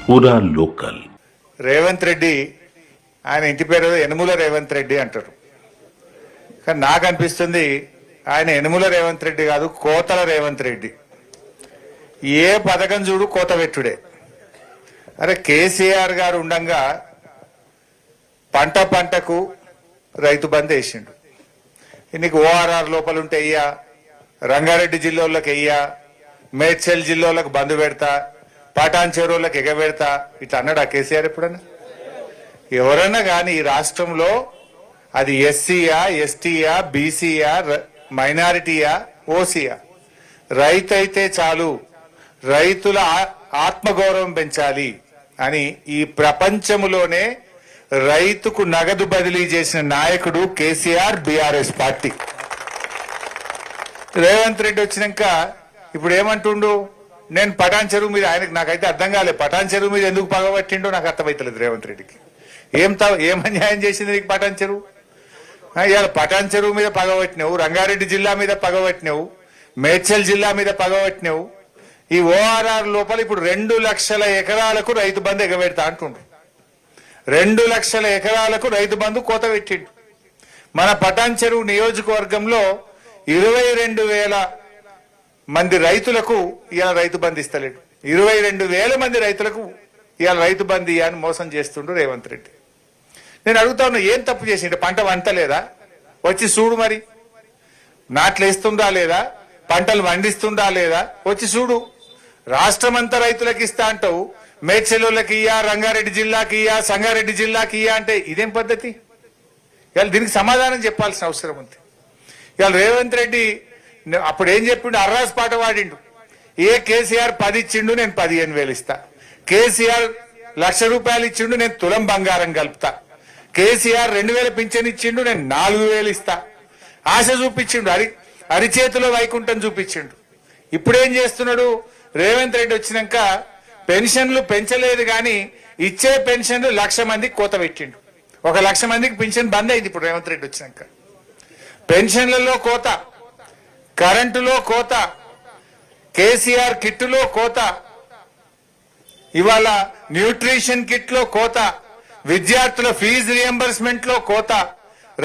పూరా లోకల్. రేవంత్ రెడ్డి ఆయన ఇంటి పేరు యనుమల రేవంత్ రెడ్డి అంటారు. కానీ నాకు అనిపిస్తుంది ఆయన యనుమల రేవంత్ రెడ్డి కాదు, కోతల రేవంత్ రెడ్డి. ఏ పథకం చూడు కోత పెట్టుడే. అరే కేసీఆర్ గారు ఉండంగా పంట పంటకు రైతు బంద్ వేసిండు. నీకు ఓఆర్ఆర్ లోపల ఉంటే అయ్యా, రంగారెడ్డి జిల్లాలకు అయ్యా, మేడ్చల్ జిల్లాలకు బంద్ పెడతా, పటాన్ చెరువులకు ఎగబెడతా, ఇట్లా అన్నాడు ఆ కేసీఆర్ ఎప్పుడన్నా? ఎవరన్నా కానీ ఈ రాష్ట్రంలో అది ఎస్సీయా, ఎస్టీయా, బీసీయా, మైనారిటీయా, ఓసీయా, రైతు అయితే చాలు, రైతుల ఆత్మగౌరవం పెంచాలి అని ఈ ప్రపంచంలోనే రైతుకు నగదు బదిలీ చేసిన నాయకుడు కేసీఆర్, బీఆర్ఎస్ పార్టీ. రేవంత్ రెడ్డి వచ్చినాక ఇప్పుడు ఏమంటుండు, నేను పటాన్ చెరువు మీద, ఆయనకు నాకైతే అర్థం కాలేదు, పటాన్ చెరువు మీద ఎందుకు పగబట్టిండో నాకు అర్థమవుతలేదు రేవంత్ రెడ్డికి. ఏం అన్యాయం చేసింది నీకు పటాన్ చెరువు? ఇవాళ పటాన్ చెరువు మీద పగబట్టినావు, రంగారెడ్డి జిల్లా మీద పగబట్టినావు, మేడ్చల్ జిల్లా మీద పగబట్టినావు. ఈ ఓఆర్ఆర్ లోపల ఇప్పుడు 2 లక్షల ఎకరాలకు రైతు బంధు ఎగబెడతా అంటుండ్రు. 2 లక్షల ఎకరాలకు రైతు బంధు కోత పెట్టిండు. మన పటాన్ చెరువు నియోజకవర్గంలో 22,000 మంది రైతులకు ఇవాళ రైతు బంధు ఇస్తలేడు. 22,000 మంది రైతులకు ఇవాళ రైతు బంధు అని మోసం చేస్తుండ్రు రేవంత్ రెడ్డి. నేను అడుగుతా ఉన్నా, ఏం తప్పు చేసిండు? పంట వంటలేదా? వచ్చి చూడు, మరి నాట్లు వేస్తుందా లేదా, పంటలు వండిస్తుందా లేదా, వచ్చి చూడు. రాష్ట్రమంతా రైతులకు ఇస్తా అంటావు, మేడ్చల్లోకి ఇయ్యా, రంగారెడ్డి జిల్లాకి ఇయ్యా, సంగారెడ్డి జిల్లాకి ఇయ్యా అంటే ఇదేం పద్ధతి? ఇవాళ దీనికి సమాధానం చెప్పాల్సిన అవసరం ఉంది. ఇవాళ రేవంత్ రెడ్డి అప్పుడు ఏం చెప్పిండు? అర్రాస్ పాట వాడిండు. కేసీఆర్ 10 ఇచ్చిండు, నేను 15,000 ఇస్తా. కేసీఆర్ ₹1,00,000 ఇచ్చిండు, నేను తులం బంగారం కలుపుతా. కేసీఆర్ 2,000 పింఛన్ ఇచ్చిండు, నేను 4,000 ఇస్తా. ఆశ చూపించిండు, అరిచేతిలో వైకుంఠం చూపించిండు. ఇప్పుడేం చేస్తున్నాడు రేవంత్ రెడ్డి? వచ్చినాక పెన్షన్లు పెంచలేదు కానీ ఇచ్చే పెన్షన్లు 1,00,000 మందికి కోత పెట్టిండు. 1,00,000 మందికి పెన్షన్ బంద్ అయింది ఇప్పుడు రేవంత్ రెడ్డి వచ్చినాక. పెన్షన్లలో కోత, కరెంటులో కోత, కేసీఆర్ కిట్లో కోత, ఇవాళ న్యూట్రిషన్ కిట్ లో కోత, విద్యార్థుల ఫీజు రియంబర్స్మెంట్ లో కోత,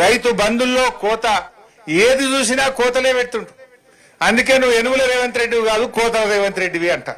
రైతు బంధుల్లో కోత, ఏది చూసినా కోతలే పెడుతుంటు. అందుకే నువ్వు యనుమల రేవంత్ రెడ్డి కాదు, కోతల రేవంత్ రెడ్డివి అంట.